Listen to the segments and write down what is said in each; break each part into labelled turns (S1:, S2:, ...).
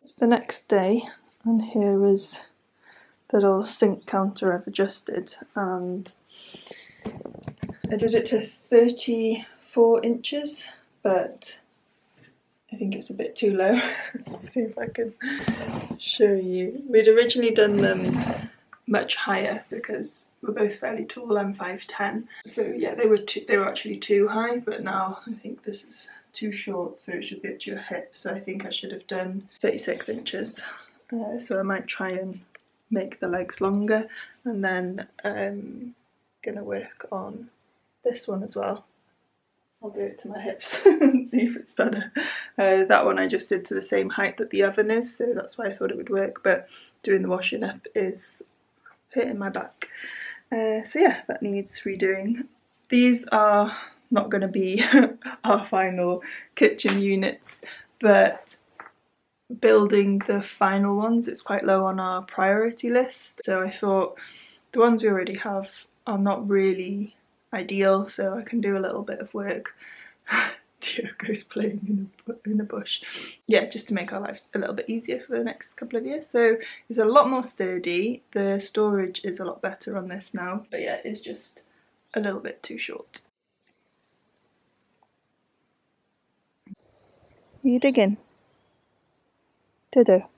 S1: It's the next day, and here is the little sink counter I've adjusted, and I did it to 34 inches, but I think it's a bit too low. Let's see if I can show you. We'd originally done them much higher because we're both fairly tall. I'm 5'10", so yeah, they were actually too high, but now I think this is too short, so it should be up to your hip. So I think I should have done 36 inches. So I might try and make the legs longer, and then I'm gonna work on this one as well. I'll do it to my hips and see if it's better. That one I just did to the same height that the oven is, so that's why I thought it would work, but doing the washing up is hurting my back. So yeah, that needs redoing. These are not going to be our final kitchen units, but building the final ones, it's quite low on our priority list. So I thought the ones we already have are not really ideal, so I can do a little bit of work. Diogo's playing in a bush. Yeah, just to make our lives a little bit easier for the next couple of years. So it's a lot more sturdy. The storage is a lot better on this now, but yeah, it's just a little bit too short. Are you digging? Dodo.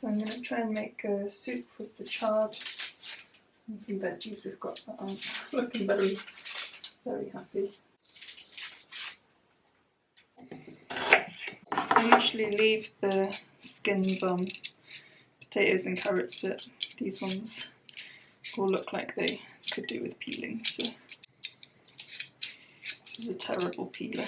S1: So I'm going to try and make a soup with the chard and some veggies we've got that aren't looking very, very happy. I usually leave the skins on potatoes and carrots, but these ones all look like they could do with peeling, so this is a terrible peeler.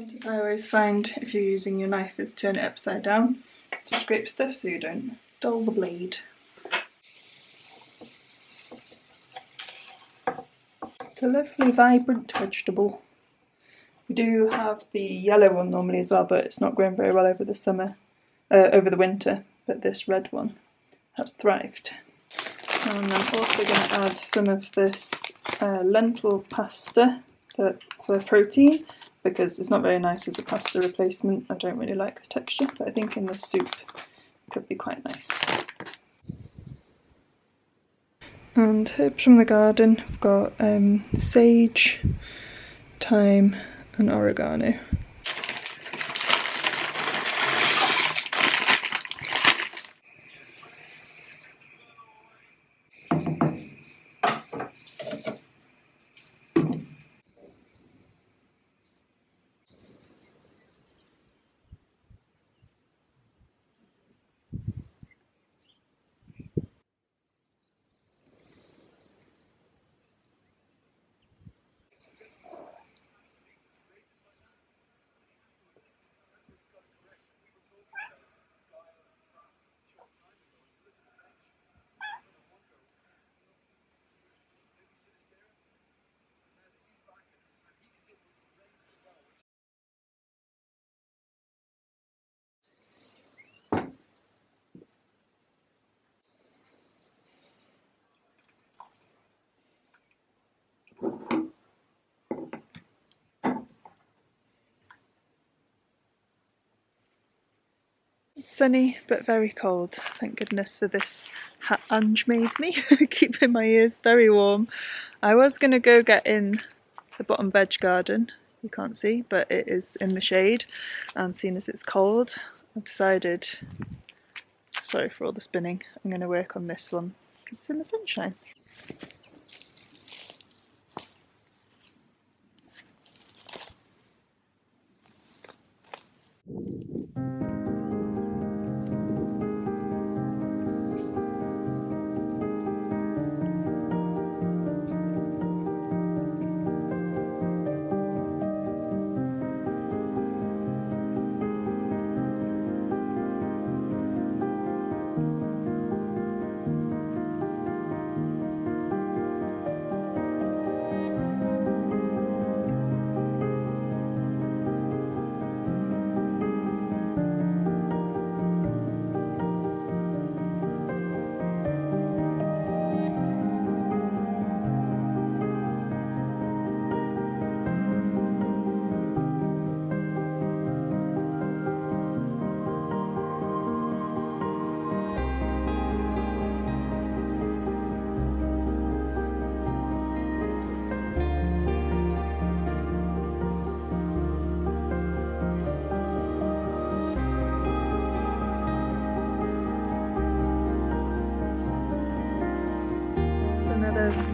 S1: One tip I always find if you're using your knife is turn it upside down to scrape stuff so you don't dull the blade. It's a lovely vibrant vegetable. We do have the yellow one normally as well, but it's not grown very well over the winter, but this red one has thrived. And I'm also going to add some of this lentil pasta for protein, because it's not very nice as a pasta replacement. I don't really like the texture, but I think in the soup it could be quite nice. And herbs from the garden, I've got sage, thyme and oregano. It's sunny but very cold. Thank goodness for this hat Ange made me, keeping my ears very warm. I was going to go get in the bottom veg garden, you can't see, but it is in the shade, and seeing as it's cold, I've decided, sorry for all the spinning, I'm going to work on this one because it's in the sunshine.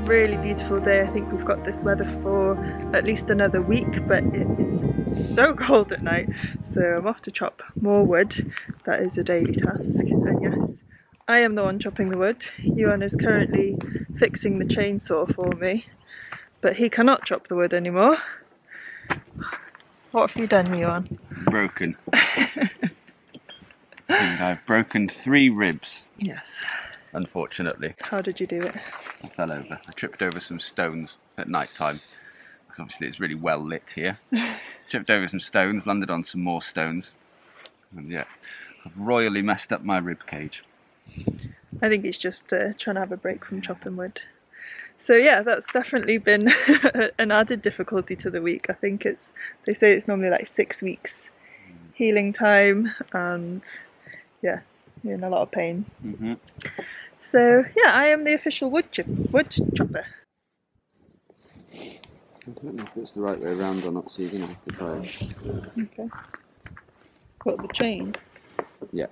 S1: Really beautiful day. I think we've got this weather for at least another week, but it is so cold at night, so I'm off to chop more wood. That is a daily task, and yes, I am the one chopping the wood. Iwan is currently fixing the chainsaw for me, but he cannot chop the wood anymore. What have you done, Iwan?
S2: Broken. And I've broken 3 ribs.
S1: Yes.
S2: Unfortunately.
S1: How did you do it?
S2: I fell over. I tripped over some stones at night time, because obviously it's really well lit here. Tripped over some stones, landed on some more stones, and yeah, I've royally messed up my rib cage.
S1: I think he's just trying to have a break from chopping wood. So yeah, that's definitely been an added difficulty to the week. I think they say it's normally like 6 weeks healing time, and yeah, you're in a lot of pain.
S2: Mm-hmm.
S1: So yeah, I am the official wood chopper.
S2: I don't know if it's the right way around or not, so you're going to have to try it.
S1: Okay. What, the chain?
S2: Yeah.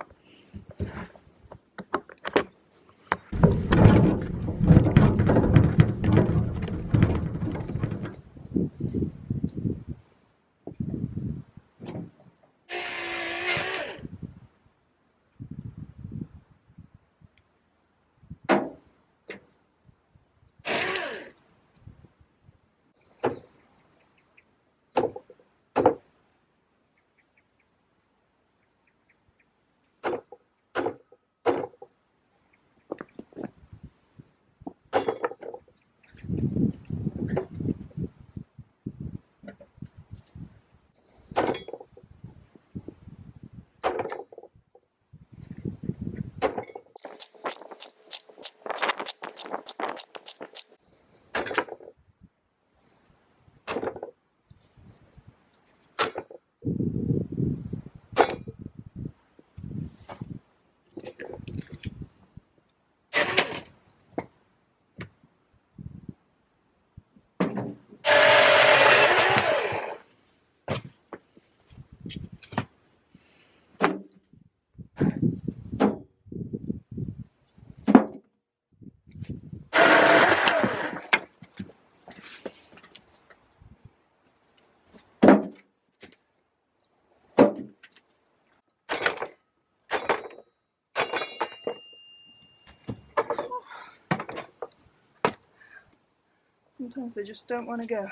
S1: Sometimes they just don't want to go.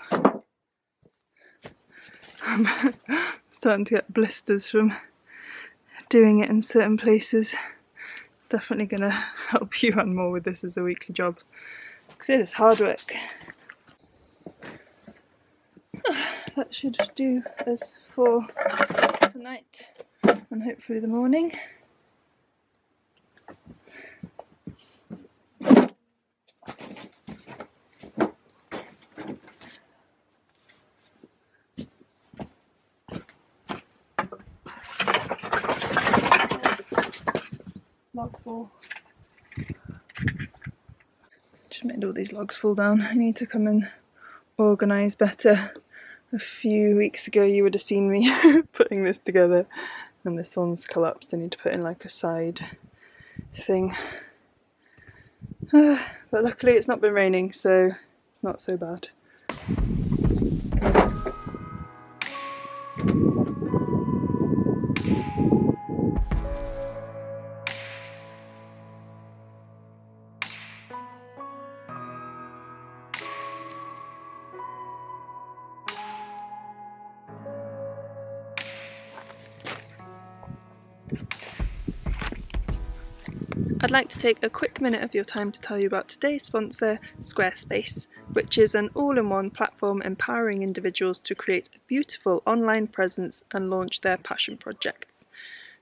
S1: I'm starting to get blisters from doing it in certain places. Definitely going to help you on more with this as a weekly job, because it is hard work. That should do us for tonight and hopefully the morning. Log fall. Just made all these logs fall down. I need to come and organise better. A few weeks ago you would have seen me putting this together, and this one's collapsed. I need to put in like a side thing. But luckily it's not been raining, so it's not so bad. I'd like to take a quick minute of your time to tell you about today's sponsor, Squarespace, which is an all-in-one platform empowering individuals to create a beautiful online presence and launch their passion projects.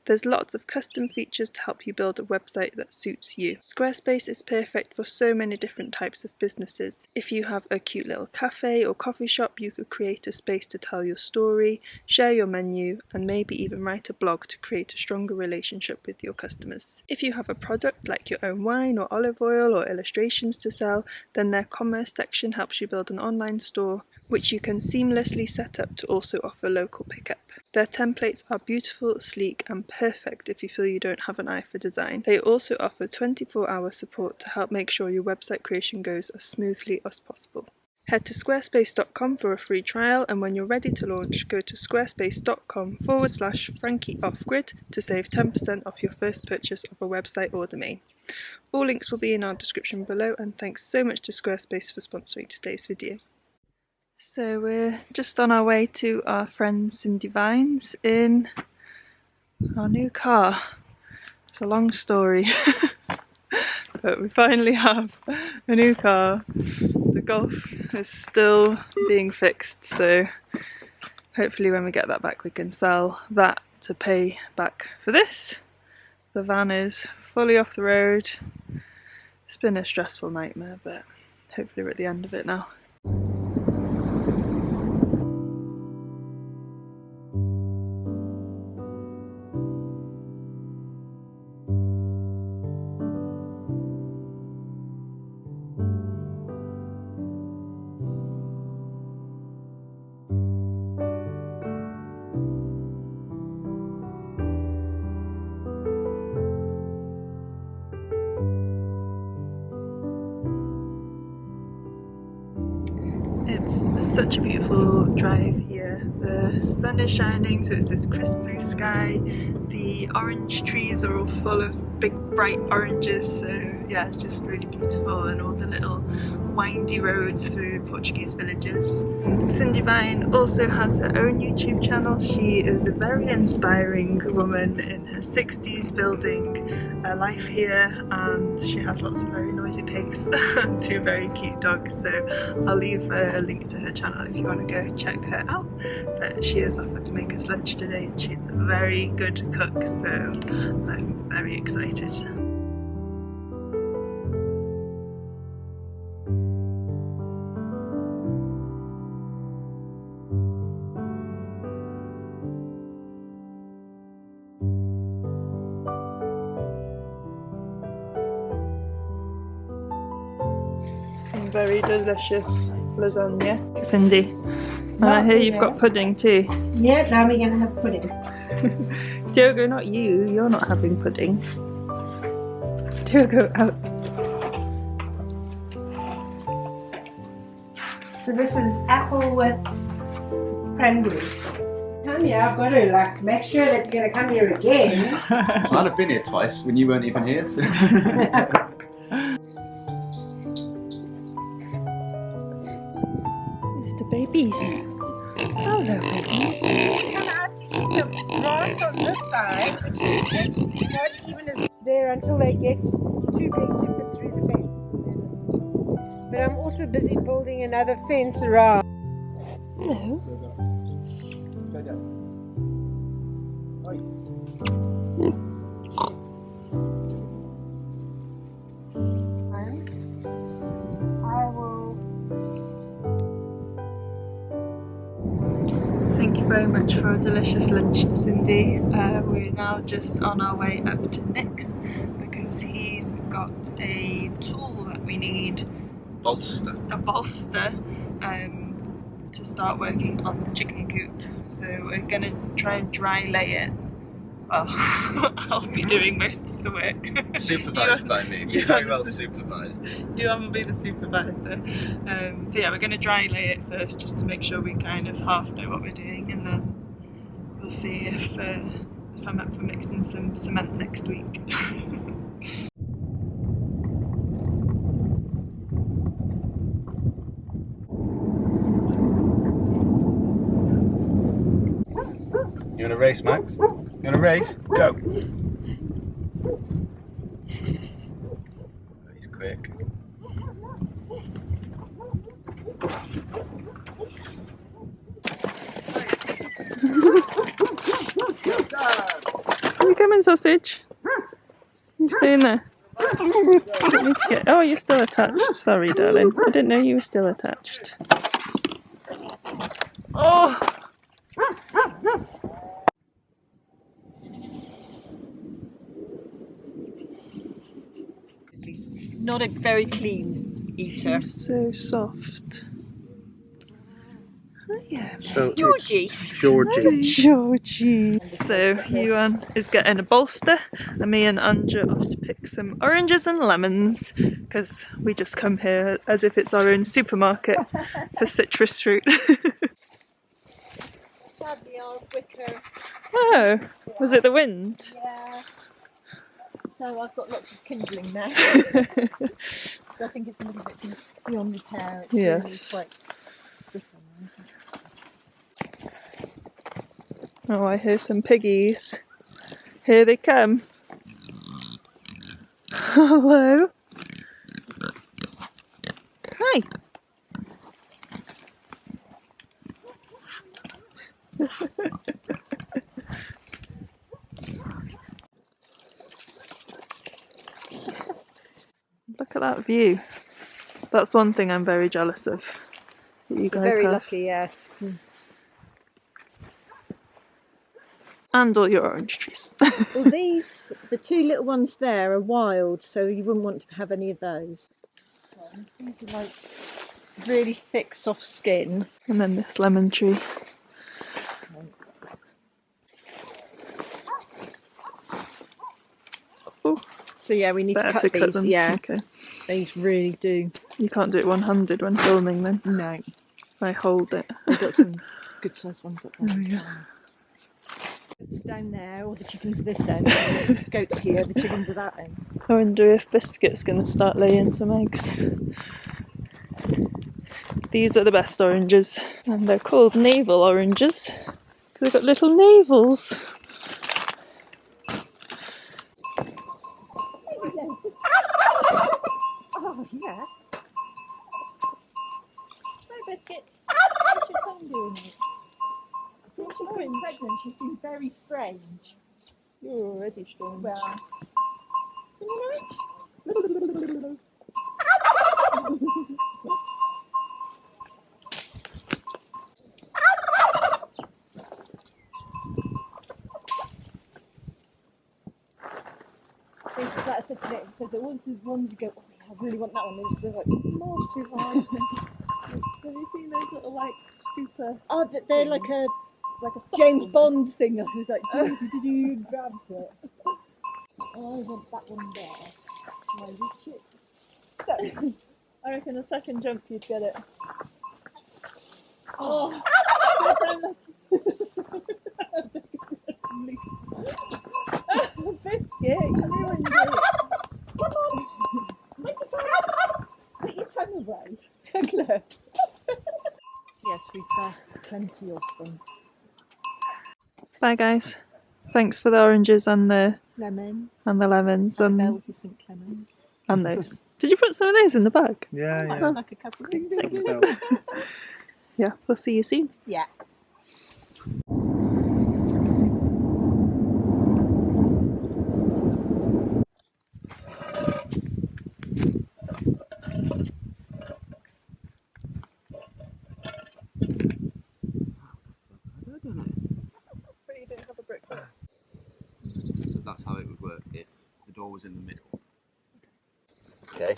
S1: There's lots of custom features to help you build a website that suits you. Squarespace is perfect for so many different types of businesses. If you have a cute little cafe or coffee shop, you could create a space to tell your story, share your menu, and maybe even write a blog to create a stronger relationship with your customers. If you have a product like your own wine or olive oil or illustrations to sell, then their commerce section helps you build an online store, which you can seamlessly set up to also offer local pickup. Their templates are beautiful, sleek, and perfect if you feel you don't have an eye for design. They also offer 24-hour support to help make sure your website creation goes as smoothly as possible. Head to squarespace.com for a free trial, and when you're ready to launch, go to squarespace.com/FrankieOffGrid to save 10% off your first purchase of a website or domain. All links will be in our description below, and thanks so much to Squarespace for sponsoring today's video. So we're just on our way to our friend Cindy Vine's in our new car. It's a long story, but we finally have a new car. The Golf is still being fixed, so hopefully when we get that back we can sell that to pay back for this. The van is fully off the road. It's been a stressful nightmare, but hopefully we're at the end of it now. It's such a beautiful drive here. The sun is shining, so it's this crisp blue sky. The orange trees are all full of big bright oranges, so yeah, it's just really beautiful, and all the little windy roads through Portuguese villages. Cindy Vine also has her own YouTube channel. She is a very inspiring woman in her 60s building a life here, and she has lots of very noisy pigs and 2 very cute dogs, so I'll leave a link to her channel if you want to go check her out. But she has offered to make us lunch today, and she's a very good cook, so I'm very excited. Very delicious lasagna. Cindy, and I hear you've got pudding too.
S3: Yeah, now we're going to have pudding.
S1: Diogo, not you. You're not having pudding. Diogo, out.
S3: So this is apple with cranberries. Come here, I've got to like make sure that you're going to come here again.
S4: Well, I've been here twice when you weren't even here. So.
S1: babies. Hello, babies.
S3: And I had to keep the grass on this side, which is actually not even as there until they get too big to fit through the fence. But I'm also busy building another fence around.
S1: Hello.
S3: I will.
S1: Thank you very much for a delicious lunch, Cindy. We're now just on our way up to Nick's because he's got a tool that we need.
S2: Bolster.
S1: A bolster to start working on the chicken coop. So we're going to try and dry lay it. Well, I'll be doing most of the work.
S2: Supervised by me. Very well supervised.
S1: You will be the supervisor. But yeah, we're going to dry lay it first just to make sure we kind of half know what we're doing, and then we'll see if I'm up for mixing some cement next week.
S2: You want a race, Max? You want a race? Go! He's quick.
S1: Are you coming, sausage? You staying there? You need to get... Oh, you're still attached. Sorry, darling. I didn't know you were still attached. Oh!
S5: Not a very clean eater.
S1: He's so soft. Oh, yeah.
S5: Georgie.
S1: Georgie. So Iwan is getting a bolster, and me and Anja off to pick some oranges and lemons because we just come here as if it's our own supermarket for citrus fruit.
S5: Sadly, our wicker.
S1: Oh, was it the wind?
S5: Yeah. So I've got lots of kindling now. I think it's a little bit beyond repair. It's
S1: Yes.
S5: really quite brittle now.
S1: Oh, I hear some piggies. Here they come. Hello. Hi. Look at that view. That's one thing I'm very jealous of. That you guys
S5: Very
S1: have.
S5: lucky, yes.
S1: And all your orange trees.
S5: Well, these, the two little ones there are wild, so you wouldn't want to have any of those. These are like really thick, soft skin.
S1: And then this lemon tree. Oh,
S5: So yeah, we need to
S1: better
S5: cut
S1: to
S5: these.
S1: cut them.
S5: Yeah,
S1: Okay.
S5: these really do.
S1: You can't do it one-handed when filming then.
S5: No,
S1: I hold it.
S5: we've got some good sized ones up there.
S1: Oh, yeah.
S5: Goats down there, or the chickens this end. The goats here, the chickens are that end.
S1: I wonder if Biscuit's going to start laying some eggs. These are the best oranges, and they're called navel oranges because they've got little navels.
S5: Oh yeah. Hi Biscuit. How's your tongue doing it? Since she's been pregnant, she's been very strange.
S1: You're already strong.
S5: Well. Like I said to Nick, said that once you go, oh yeah, I really want that one, and it's just like, more's too hard.
S1: Have you seen those little like scooper?
S5: Oh, they're like a
S1: Like a
S5: James Bond thing. I was like, did you grab it? Oh, I want that one there. Why this shit?
S1: I reckon a second jump you'd get it. Oh, Biscuit, you ruined it.
S5: Come on! Put your tongue away. Look. Yes, to be fair. Plenty of them.
S1: Bye guys. Thanks for the oranges and the
S5: Lemons.
S1: lemons
S5: And bells of St Clements.
S1: and those. Did you put some of those in the bag?
S2: Yeah,
S5: I snuck a couple in.
S1: Yeah, we'll see you soon.
S5: Yeah.
S1: But you didn't have a brick there.
S2: So that's how it would work if the door was in the middle. Okay.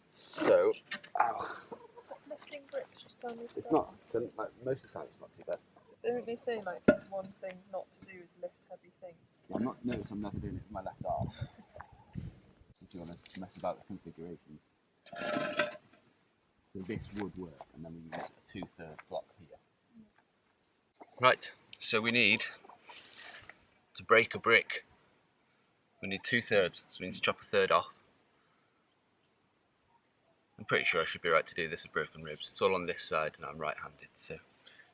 S2: So,
S1: Stop lifting bricks, just tell me.
S2: it's not. Like, most of the time, it's not too bad.
S1: Don't they say like one thing not to do is lift heavy things?
S2: I'm not. Notice I'm never doing it with my left arm. If you want to mess about the configuration. So this would work, and then we use a 2/3 block here. Right. So we need to break a brick. We need 2/3. So we need to chop a third off. I'm pretty sure I should be right to do this with broken ribs. It's all on this side, and I'm right-handed, so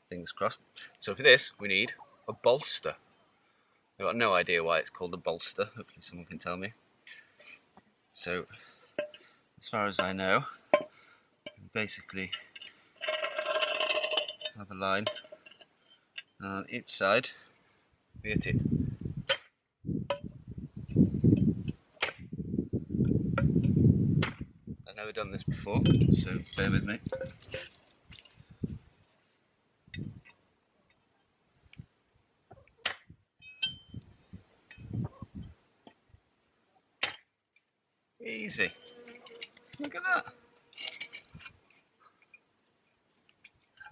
S2: fingers crossed. So for this, we need a bolster. I've got no idea why it's called a bolster. Hopefully someone can tell me. So, as far as I know, we basically have a line on each side. We hit it. I've never done this before, so bear with me. Easy. Look at that.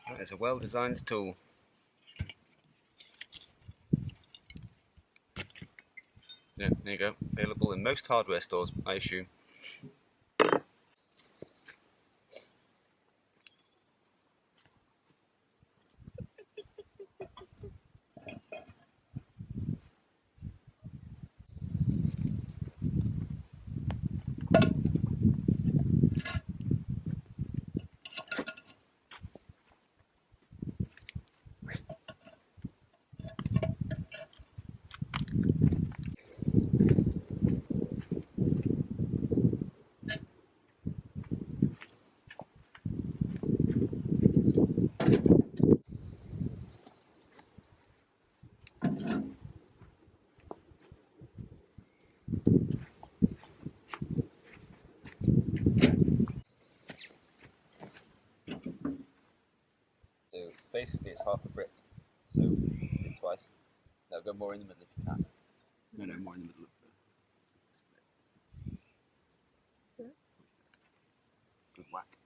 S2: That is a well-designed tool. Yeah, there you go. Available in most hardware stores, I assume. So basically it's half a brick. So do it twice. Now go more in the middle if you can. No, more in the middle of the split.
S1: Yeah.
S2: Good whack.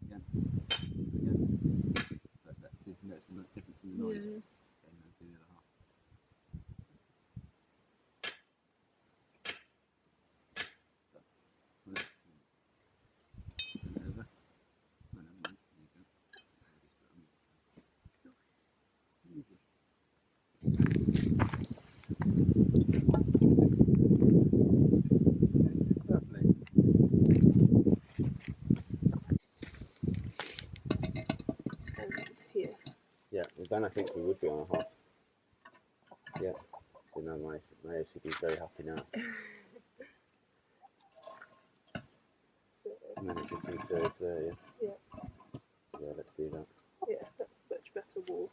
S2: Again. Again. Perfect. See if you notice the difference in the noise.
S1: Yeah.
S2: Okay, now do the other half. Done. Turn it over. Oh, never mind. There you go. Easy. Lovely.
S1: And here.
S2: Yeah, well then I think we would be on a half. Yeah. So now my OCD is very happy now. And then it's a 2/3 there, yeah?
S1: Yeah.
S2: Yeah, let's do that.
S1: Yeah, that's a much better wall.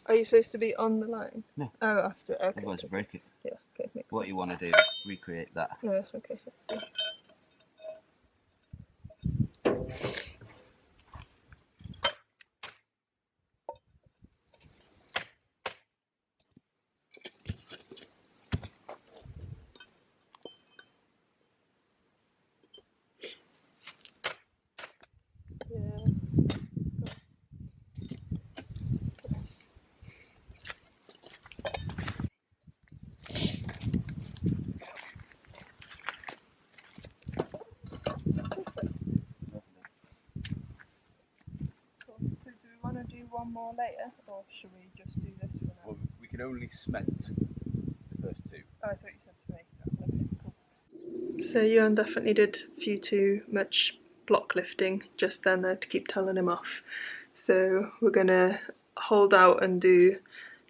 S1: Are you supposed to be on the line?
S2: No.
S1: Oh, after. Okay.
S2: Otherwise, break it.
S1: Yeah. Okay. Makes
S2: What
S1: sense.
S2: you want to do is recreate that.
S1: Yeah. Okay. Let's see. Yeah. Nice. Cool. So do we want to do one more later, or should we just do this for now?
S2: Well, we can only cement the first two.
S1: Oh, I thought you said 3. Okay, cool. So Iwan definitely did a few too much block lifting just then. I had to keep telling him off. so we're gonna hold out and do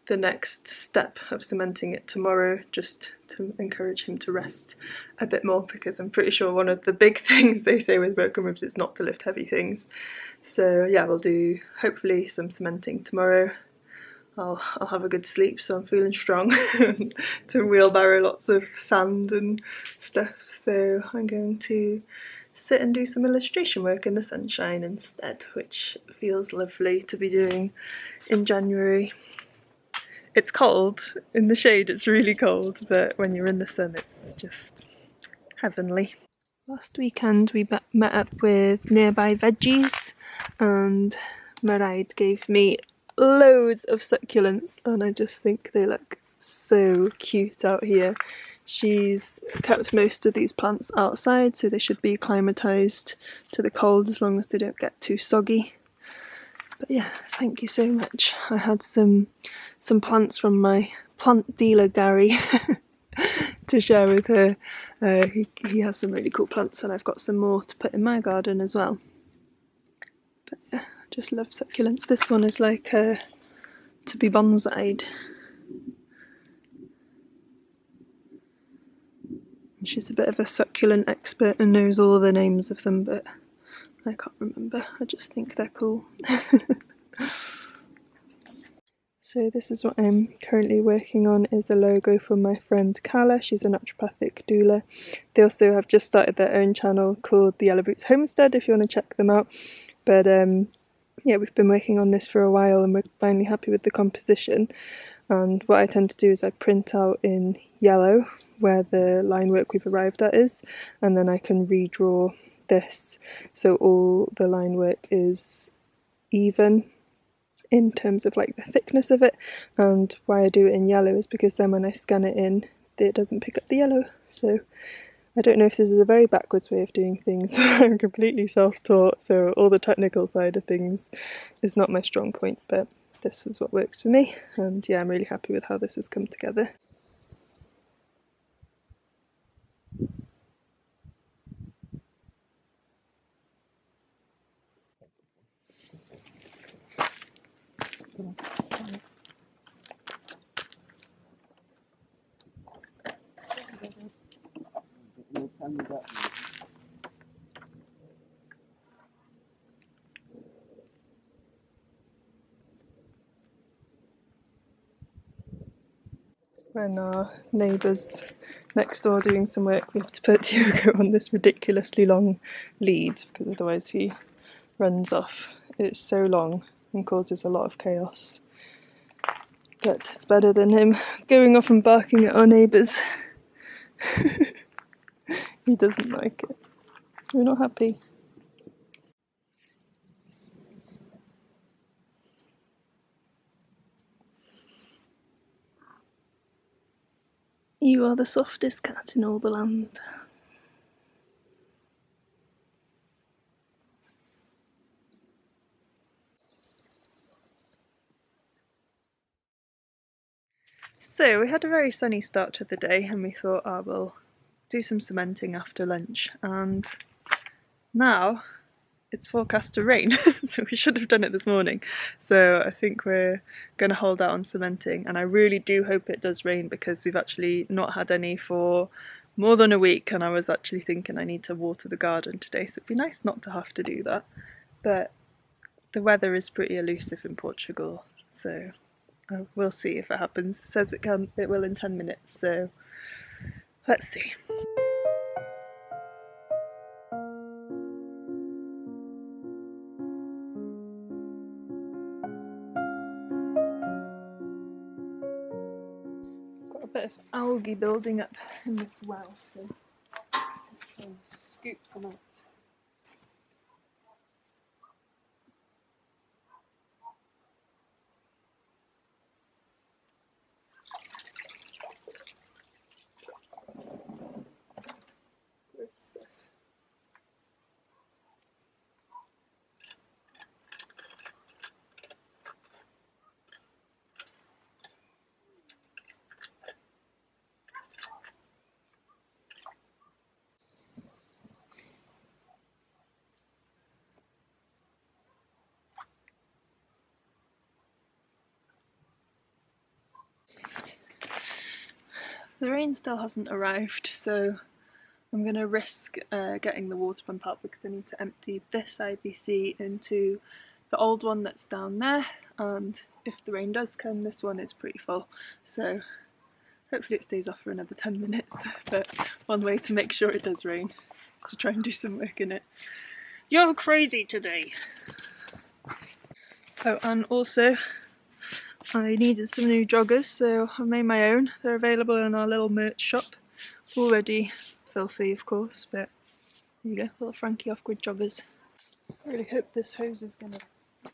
S1: the next step of cementing it tomorrow, just to encourage him to rest a bit more, because I'm pretty sure one of the big things they say with broken ribs is not to lift heavy things. So yeah, we'll do hopefully some cementing tomorrow. I'll have a good sleep, so I'm feeling strong to wheelbarrow lots of sand and stuff. So I'm going to sit and do some illustration work in the sunshine instead, which feels lovely to be doing in January. It's cold, in the shade it's really cold, but when you're in the sun it's just heavenly. Last weekend we met up with nearby veggies, and Mairead gave me loads of succulents, and I just think they look so cute out here. She's kept most of these plants outside, so they should be acclimatised to the cold as long as they don't get too soggy. But yeah, thank you so much. I had some plants from my plant dealer Gary to share with her. He has some really cool plants, and I've got some more to put in my garden as well. But yeah, I just love succulents. This one is like to be bonsai'd. She's a bit of a succulent expert and knows all the names of them, but I can't remember. I just think they're cool. So this is what I'm currently working on, is a logo for my friend Carla. She's a naturopathic doula. They also have just started their own channel called the Yellow Boots Homestead, if you want to check them out. But yeah, we've been working on this for a while and we're finally happy with the composition. And what I tend to do is I print out in yellow where the line work we've arrived at is, and then I can redraw this so all the line work is even in terms of like the thickness of it. And why I do it in yellow is because then when I scan it in, it doesn't pick up the yellow. So I don't know if this is a very backwards way of doing things. I'm completely self-taught, so all the technical side of things is not my strong point, but this is what works for me, and yeah, I'm really happy with how this has come together. When our neighbours next door doing some work, we have to put Diogo on this ridiculously long lead, because otherwise he runs off. It's so long and causes a lot of chaos. But it's better than him going off and barking at our neighbours. He doesn't like it. We're not happy. You are the softest cat in all the land. So we had a very sunny start to the day, and we thought, oh, we'll do some cementing after lunch, and now it's forecast to rain. So we should have done it this morning. So I think we're going to hold out on cementing, and I really do hope it does rain, because we've actually not had any for more than a week, and I was actually thinking I need to water the garden today, so it'd be nice not to have to do that. But the weather is pretty elusive in Portugal, so we'll see if it happens. It says it will in 10 minutes, so let's see. Got a bit of algae building up in this well, so I'll scoop some out. The rain still hasn't arrived, so I'm going to risk getting the water pump out because I need to empty this IBC into the old one that's down there, and if the rain does come, this one is pretty full, so hopefully it stays off for another 10 minutes, but one way to make sure it does rain is to try and do some work in it. You're crazy today! Oh, and also I needed some new joggers, so I made my own. They're available in our little merch shop. Already filthy, of course, but there you go, little Frankie off-grid joggers. I really hope this hose is going to match.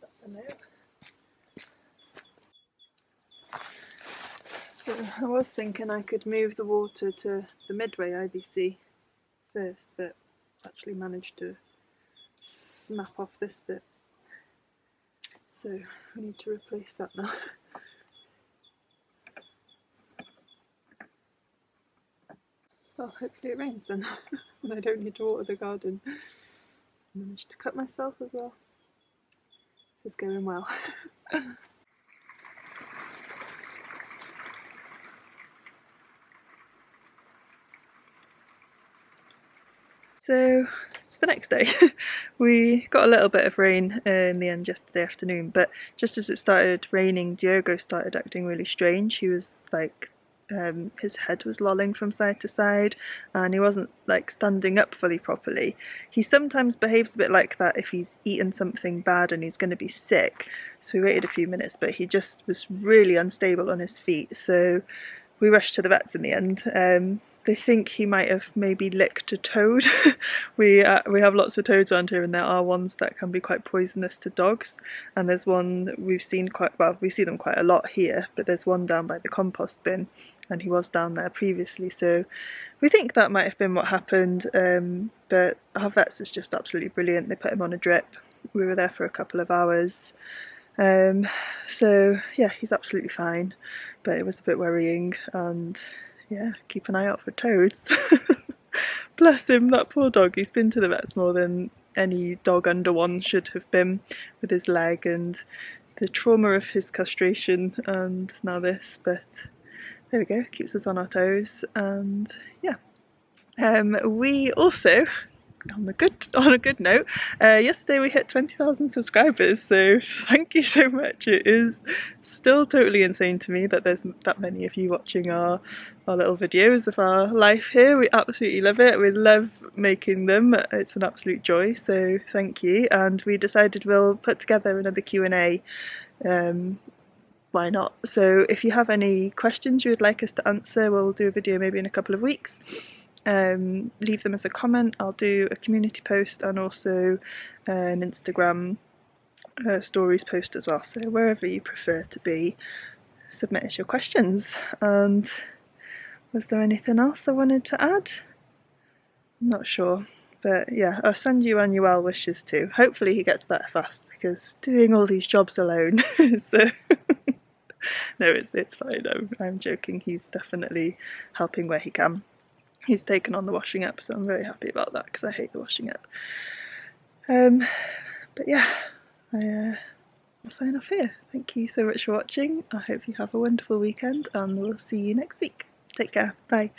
S1: That's a note. So I was thinking I could move the water to the midway IBC first, but actually managed to snap off this bit. So I need to replace that now. Well, hopefully it rains then, and I don't need to water the garden. I managed to cut myself as well. This is going well. So it's the next day. We got a little bit of rain in the end yesterday afternoon, but just as it started raining, Diogo started acting really strange. He was like, his head was lolling from side to side, and he wasn't like standing up fully properly. He sometimes behaves a bit like that if he's eaten something bad and he's going to be sick. So we waited a few minutes, but he just was really unstable on his feet. So we rushed to the vets in the end. They think he might have maybe licked a toad. We have lots of toads around here, and there are ones that can be quite poisonous to dogs. And there's one that we've seen quite well. We see them quite a lot here, but there's one down by the compost bin, and he was down there previously. So we think that might have been what happened. But our vets is just absolutely brilliant. They put him on a drip. We were there for a couple of hours. So yeah, he's absolutely fine, but it was a bit worrying, and yeah, keep an eye out for toads. Bless him, that poor dog. He's been to the vets more than any dog under one should have been, with his leg and the trauma of his castration and now this, but there we go, keeps us on our toes. And yeah, we also, on a good note, yesterday we hit 20,000 subscribers, so thank you so much. It is still totally insane to me that there's that many of you watching our little videos of our life here. We absolutely love it. We love making them. It's an absolute joy, so thank you. And we decided we'll put together another Q&A. Why not? So if you have any questions you would like us to answer, we'll do a video maybe in a couple of weeks. Leave them as a comment. I'll do a community post and also an Instagram stories post as well, so wherever you prefer to be, submit us your questions. And was there anything else I wanted to add? I'm not sure, but yeah, I'll send you Annual wishes too. Hopefully he gets better fast, because doing all these jobs alone is no, it's fine. I'm joking. He's definitely helping where he can. He's taken on the washing up, so I'm very happy about that, because I hate the washing up. But yeah, I'll sign off here. Thank you so much for watching. I hope you have a wonderful weekend, and we'll see you next week. Take care. Bye.